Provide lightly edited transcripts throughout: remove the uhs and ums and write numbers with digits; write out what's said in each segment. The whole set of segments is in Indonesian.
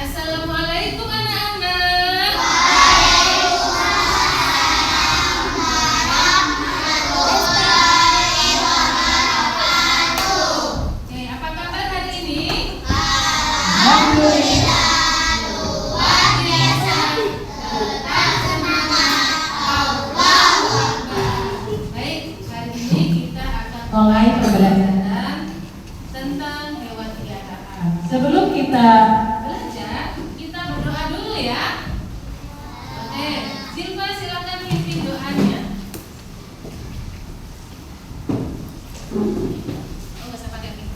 Assalamualaikum anak-anak. Oke, apa kabar hari ini? Alhamdulillah. Luar biasa. Tetap semangat. Allahu Akbar. Baik, hari ini kita akan mulai pembelajaran tentang hewan peliharaan. Sebelum kita belajar, kita berdoa dulu ya. Oke, Silva silakan pimpin doanya. Oh, nggak usah pakai mic.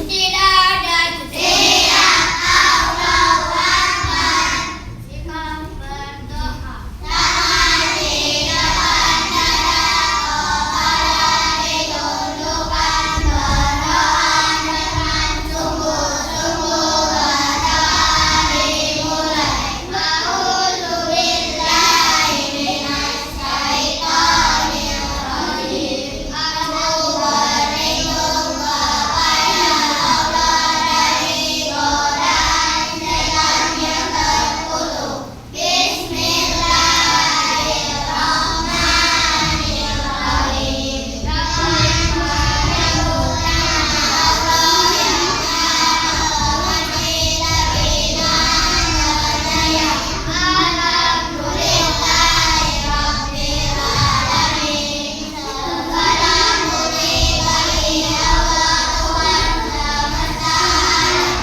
Tidak ada tidak Allahu Akbar. Silva berdoa. Mari kepada Allah ditundukkan berdoa dengan sungguh-sungguh. Berdoa dimulai. A'udzubillahi minasyaitonir rajim. Aku berlindung kepada Allah dari godaan setan yang terkutuk. Bismillahirrahmanirrahim. Dengan menyebut nama Allah yang Maha Pengasih lagi Maha Penyayang. Alhamdulillahirabbil alamin. Segala puji bagi Allah Tuhan semesta alam.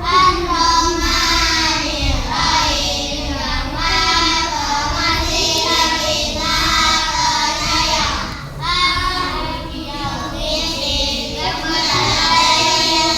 Ar-Rahmanir Rahim. Yang Maha Pengasih lagi Maha Penyayang. Maliki yaumiddin. Kepada yang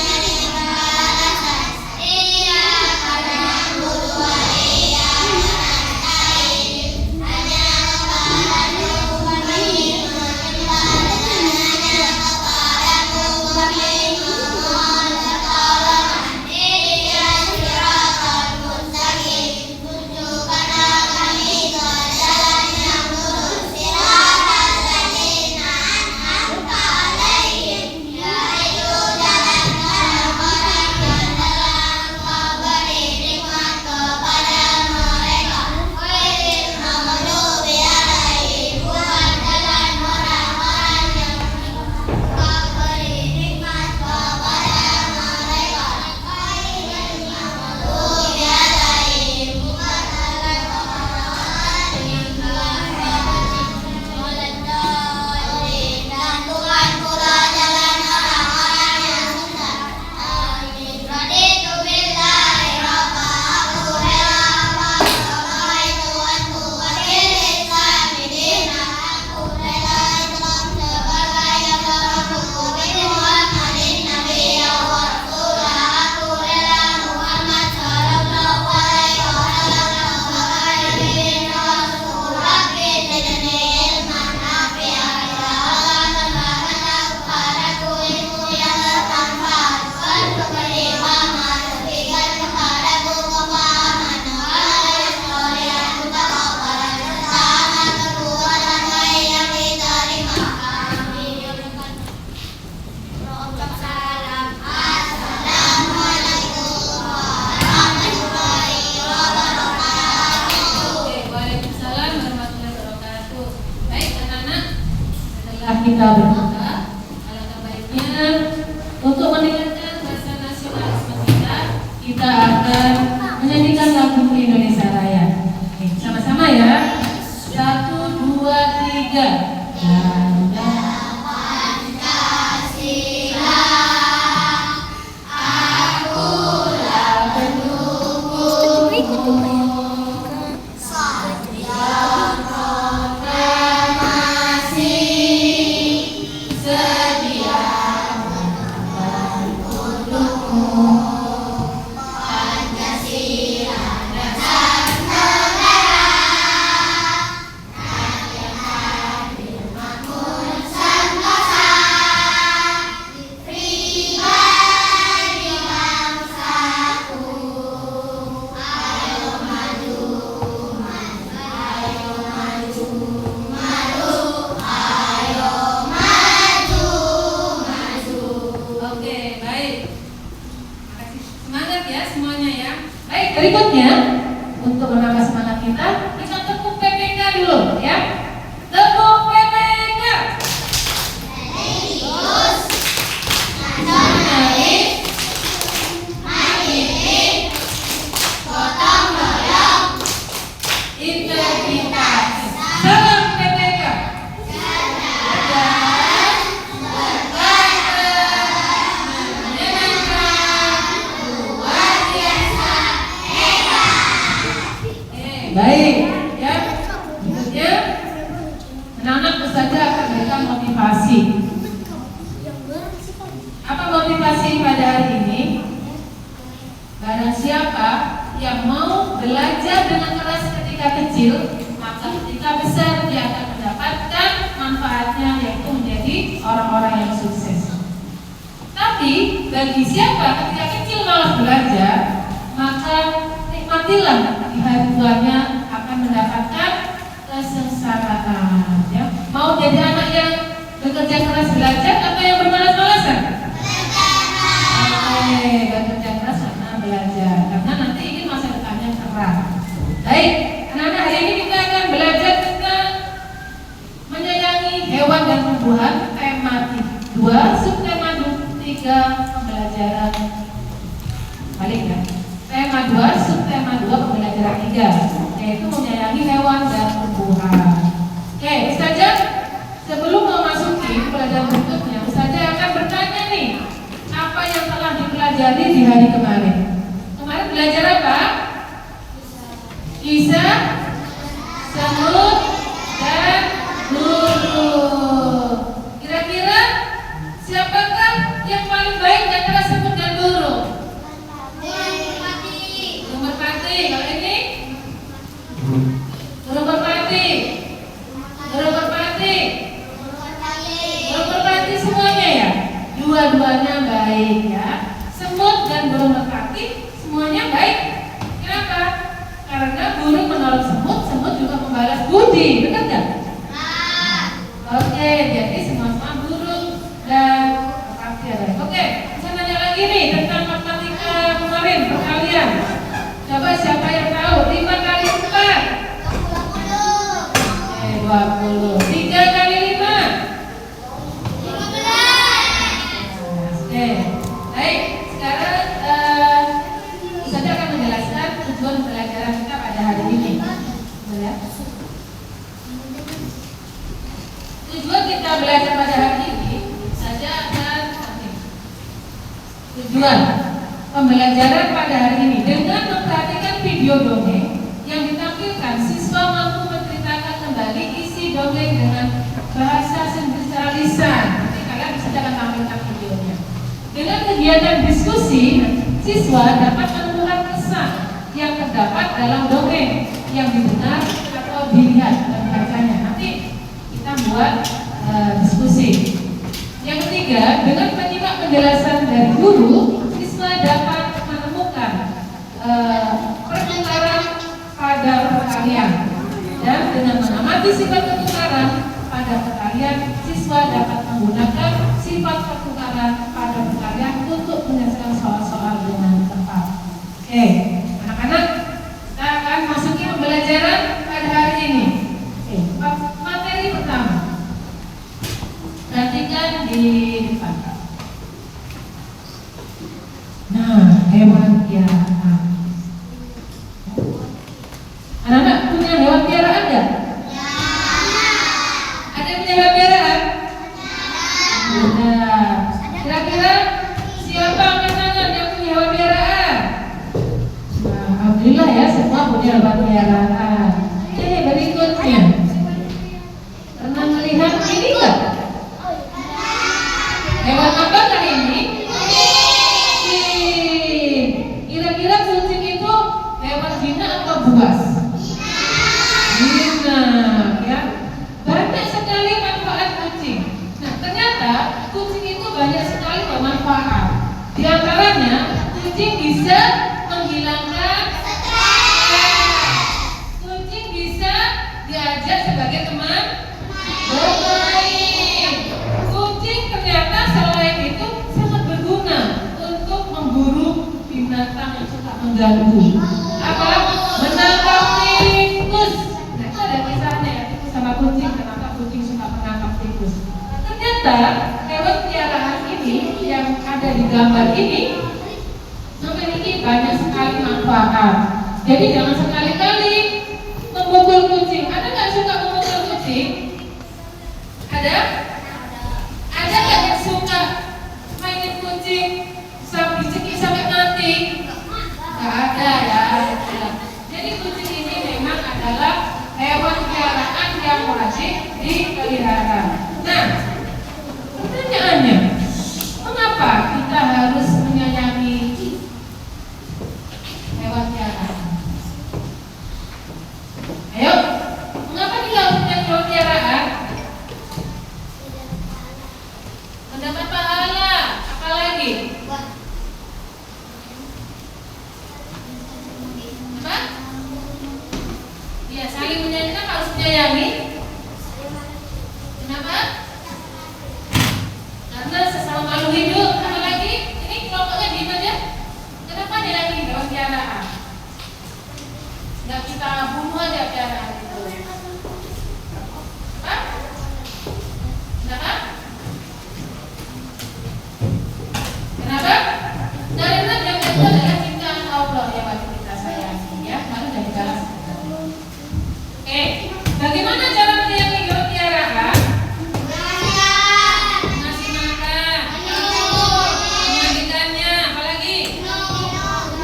balasan. Iyyaka na'budu wa iyyaka nasta'in. Hanya kepadamu kami menyembah dan hanya kepadamu kami memohon pertolongan. Ihdinas siratal mustaqim. Tunjukkanlah kami ke jalan yang lurus. Siratal ladzina an'amta 'alaihim. Yaitu jalan orang-orang yang telah Engkau beri nikmat kepada mereka. Ghairil maghdubi 'alaihim. Bukan jalan orang-orang yang Engkau beri nikmat kepada mereka. Ghairil maghdubi 'alaihim. Bukan jalan orang-orang yang telah Waladdallin. Dan bukan pula jalan orang-orang yang sesat. Amin. Raditu billahi rabba. Aku rela Allah sebagai Tuhanku. Wa bil Islami dinan. Aku rela Islam sebagai agamaku. Wa bi Muhammadin nabiyya wa rasulah. Aku rela Muhammad sallallahu alaihi wasallam sebagai nabi dan rasul. Rabbi zidni ilman nafi'an. Ya Allah, tambahkanlah kepadaku ilmu yang bermanfaat. Warzuqni fahman. Berikan kepadaku kepahaman. Amalan soleh yang mutaqabbalan. Serta amal perbuatan baik yang diterima. Amin. Salam. Assalamualaikum warahmatullahi wabarakatuh. Oke, waalaikumsalam warahmatullahi wabarakatuh. Baik anak-anak, setelah kita berdoa, alangkah baiknya untuk meningkatkan rasa nasionalisme kita akan menyanyikan lagu Indonesia Raya. Oke, sama-sama ya. 1, 2, 3. Pancasila, akulah pendukung. Setiap proklamasi sedia untukmu. Pancasila dasar negara, rakyat adil makmur. ya semuanya ya. Baik, berikutnya untuk menambah semangat kita tepuk PPK dulu ya. Tepuk PPK. Terus nasionalis, mandiri, gotong royong, Integritas. Salam PPK. dan luar biasa Baik ya. Berikutnya anak-anak saja akan memberikan motivasi. Apa motivasi pada hari ini? Barang siapa yang mau belajar dengan keras ketika kecil, maka ketika besar dia akan mendapatkan manfaatnya, yaitu menjadi orang-orang yang sukses. Tapi bagi siapa ketika kecil malas belajar, maka nikmatilah di hari tuanya akan mendapatkan kesengsaraan. Ya. Mau jadi anak yang bekerja keras belajar atau yang bermalas-malasan? Bekerja keras karena belajar, karena nanti ini masa depannya cerah. Baik, anak-anak, hari ini kita akan belajar tentang menyayangi hewan dan tumbuhan, tema 2, subtema 3, pembelajaran balik ya. Tema 2, subtema 2, pembelajaran 3, yaitu menyayangi hewan dan tumbuhan. Oke, Ustazah, sebelum memasuki pelajaran berikutnya, Ustazah akan bertanya nih, apa yang telah dipelajari di hari kemarin? Kemarin belajar apa? Kisah, semut, dan burung. Kira-kira siapakah yang paling baik di antara semut dan burung? Burung merpati. Kalau ini? Burung merpati. Burung merpati. Burung merpati semuanya ya? Dua-duanya baik ya. Semut dan burung merpati semuanya baik. Kenapa? Karena burung menolong semut, semut juga membalas budi, benar nggak? Oke, jadi semua burung dan merpati ada. Oke, saya nanya lagi nih tentang matematika kemarin perkalian. Coba siapa yang tahu? 5 kali 4. 20. 3 kali 5. 15. Oke, baik. Sekarang saya akan menjelaskan tujuan pelajaran kita pada hari ini. Ya. Tujuan kita belajar pada hari ini saja akan tujuan pembelajaran pada hari ini dengan memperhatikan video dongeng yang ditampilkan, siswa mampu menceritakan kembali isi dongeng dengan bahasa secara lisan. Nanti kalian bisa tampilkan videonya. Dengan kegiatan diskusi, siswa dapat menemukan kesan yang terdapat dalam dongeng yang didengar atau dilihat dan bacanya. Nanti kita buat diskusi. Yang ketiga, dengan menyimak penjelasan dari guru, siswa dapat menemukan pertukaran pada perkalian, dan dengan mengamati sifat pertukaran pada perkalian, siswa dapat menggunakan sifat pertukaran pada perkalian untuk menyelesaikan soal-soal dengan tepat. Oke, anak-anak, kita akan masuki pembelajaran pada hari ini. Oke, materi pertama. Perhatikan di depan. Nah, hewan piaraan. Anak-anak punya hewan piaraan nggak? Ada yang punya hewan piaraan? Ada. Kira-kira siapa angkat tangan yang punya hewan piaraan? Nah, alhamdulillah ya, semua punya hewan piaraan. Ini berikutnya. Pernah melihat ini nggak? Hewan apa kali ini? Kucing. Kira-kira kucing itu hewan jinak atau buas? Jinak ya. Banyak sekali manfaat kucing. Nah, ternyata kucing itu banyak sekali bermanfaat. Di antaranya, kucing bisa menghilangkan stres. Kucing bisa diajak sebagai teman bermain. Kucing ternyata selain itu sangat berguna untuk memburu binatang yang suka mengganggu. Apa? Menangkap tikus. Nah, itu ada kisahnya ya, tikus sama kucing. Kenapa kucing suka menangkap tikus? Ternyata hewan peliharaan ini yang ada di gambar ini memiliki banyak sekali manfaat. Jadi jangan sekali-kali memukul kucing. Ada nggak suka memukul kucing? Ada? Ada nggak yang suka mainin kucing sampai dicekik sampai mati? Nggak ada ya. Jadi kucing ini memang adalah hewan peliharaan yang wajib dipelihara. Nah, pertanyaannya, mengapa kita harus menyayangi hewan peliharaan? Ayo, mengapa kita harus menyayangi hewan peliharaan? Mendapat pahala, apalagi? Apa? Ya, saling menyayangi, kita harus menyayangi. Kenapa? Karena sesama makhluk hidup. Apalagi? Ini kelompoknya di mana? Kenapa dia lagi hewan peliharaan? Nggak kita bunuh aja peliharaan itu. Apa? Kenapa? Kenapa? Karena yang itu adalah ciptaan Allah yang wajib kita sayangi, ya. Mari kita balas. Oke, bagaimana cara menyayangi hewan peliharaan? Ngasih makan, memandikannya, apalagi?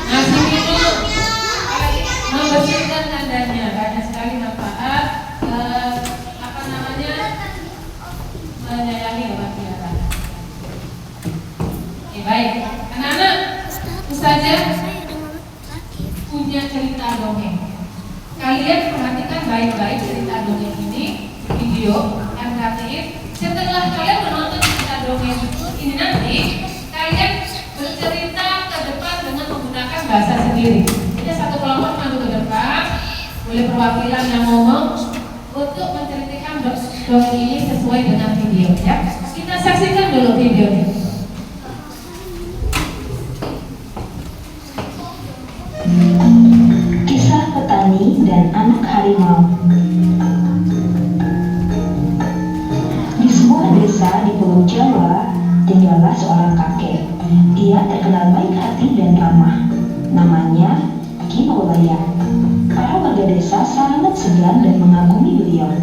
Ngasih minum, apalagi? Membersihkan kandangnya. Banyak sekali manfaat menyayangi hewan peliharaan. Oke, baik. Anak-anak, Ustazah punya cerita dongeng. Kalian perhatikan baik-baik cerita dongeng ini, video yang kreatif. Setelah kalian menonton cerita dongeng ini nanti, kalian bercerita ke depan dengan menggunakan bahasa sendiri. Jadi satu kelompok maju ke depan, boleh perwakilan yang ngomong untuk menceritakan dongeng ini sesuai dengan video, ya. Kita saksikan dulu videonya. Kisah petani dan anak harimau. Di sebuah desa di Pulau Jawa, tinggallah seorang kakek. Ia terkenal baik hati dan ramah. Namanya Ki Maulaya. Para warga desa sangat segan dan mengagumi beliau.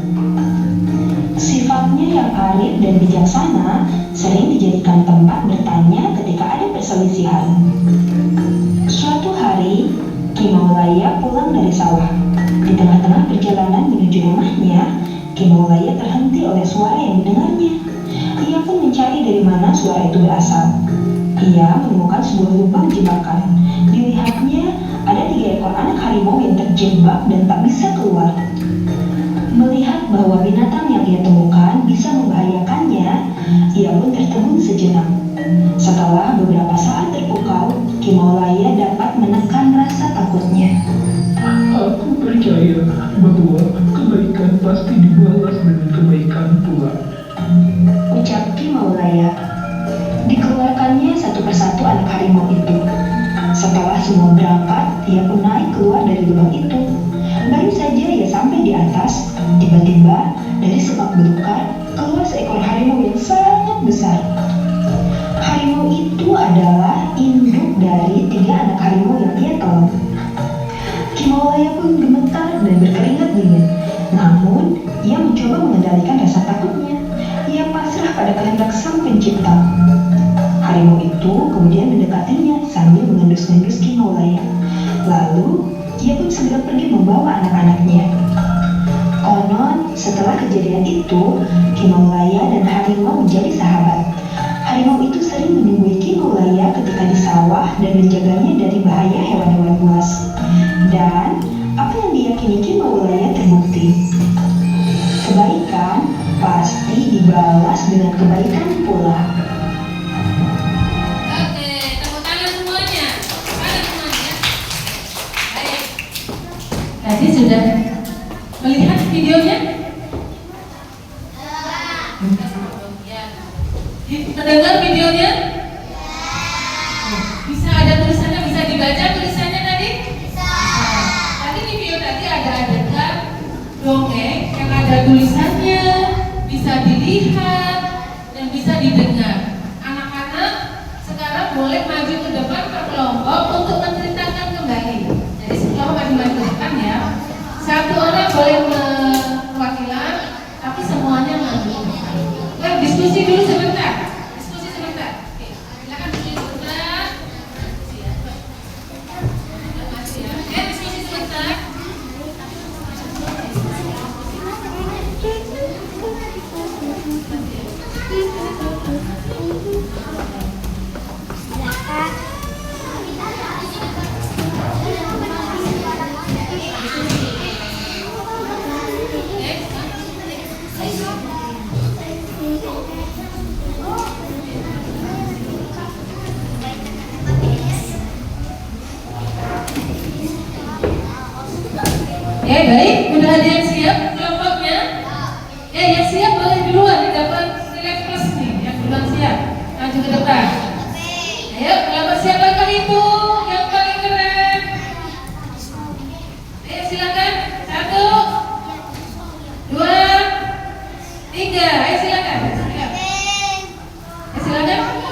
Sifatnya yang arif dan bijaksana sering dijadikan tempat bertanya ketika ada perselisihan. Suatu hari, Ki Maulaya pulang dari sawah. Di tengah-tengah perjalanan menuju rumahnya, Ki Maulaya terhenti oleh suara yang didengarnya. Ia pun mencari dari mana suara itu berasal. Ia menemukan sebuah lubang jebakan. Dilihatnya ada 3 ekor anak harimau yang terjebak dan tak bisa keluar. Melihat bahwa binatang yang ia temukan bisa membahayakannya, ia pun tertegun sejenak. Setelah beberapa saat terpukau, Ki Maulaya dapat menekan rasa takutnya. Aku percaya bahwa kebaikan pasti dibalas dengan kebaikan pula. Ucap Ki Maulaya. Dikeluarkannya satu persatu anak harimau itu. Setelah semua berangkat, ia pun naik keluar dari lubang itu. Baru saja ia sampai di atas, tiba-tiba dari semak belukar keluar seekor harimau yang sangat besar. Harimau itu adalah induk dari 3 anak harimau yang ia tolong. Ki Maulaya pun gemetar dan berkeringat dingin. Namun, ia mencoba mengendalikan rasa takutnya. Ia pasrah pada kehendak Sang Pencipta. Harimau itu kemudian mendekatinya sambil mengendus-endus Ki Maulaya. Lalu, ia pun segera pergi membawa anak-anaknya. Konon, setelah kejadian itu, Ki Maulaya dan harimau menjadi sahabat. Harimau itu sering menemui Ki Maulaya ketika di sawah dan menjaganya dari bahaya hewan-hewan buas. Dan apa yang diyakini Ki Maulaya terbukti. Kebaikan pasti dibalas dengan kebaikan pula. Oke, tepuk tangan semuanya. Mari semuanya. Baik. Tadi sudah melihat videonya? Mendengar videonya? Bisa ada tulisannya, bisa tulisannya, bisa dilihat, dan bisa didengar. Anak-anak sekarang boleh maju ke depan per kelompok untuk menceritakan kembali. Jadi sekelompok maju ke depan ya. Satu orang boleh perwakilan, tapi semuanya maju. Diskusi dulu sebentar. Diskusi sebentar. Oke, silakan diskusi sebentar. Diskusi sebentar. Baik, udah ada yang siap kelompoknya? Yang siap boleh duluan nih, dapat nilai plus nih. Yang duluan siap, maju ke depan. Ayo, kelompok siapa kali itu yang paling keren? Ayo silakan, 1, 2, 3. Ayo silakan. Ayo silakan.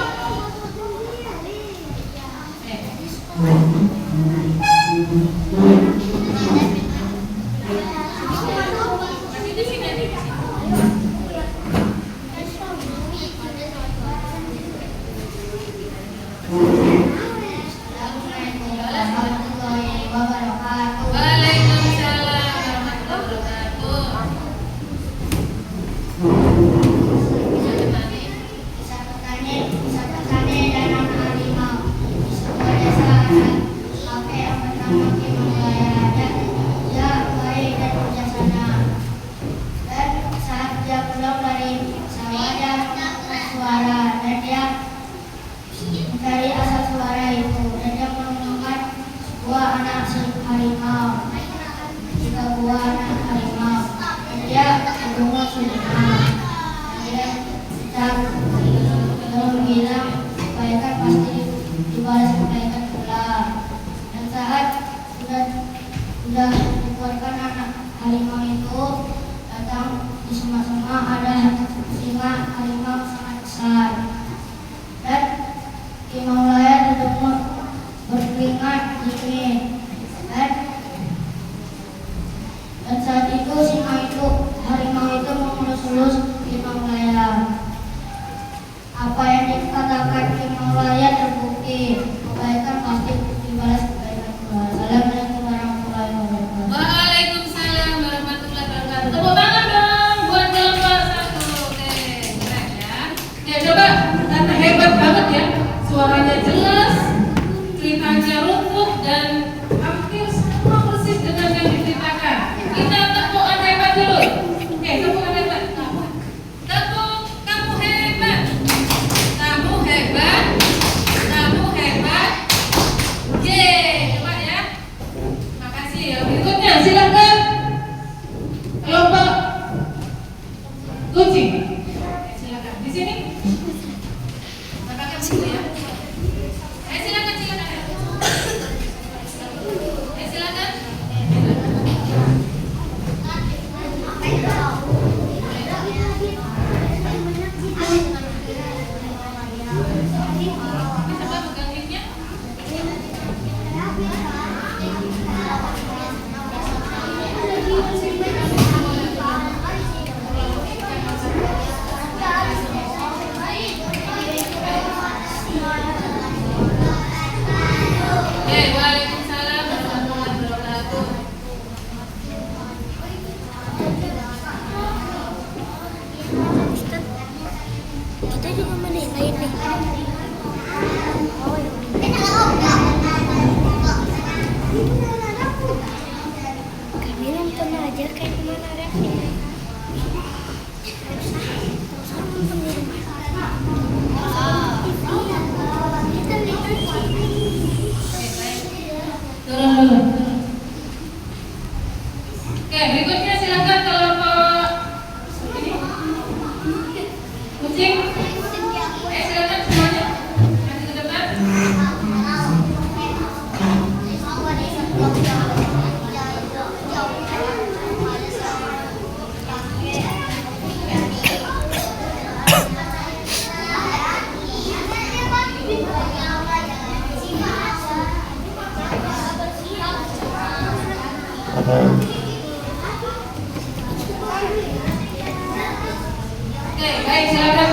Oke, baik, silakan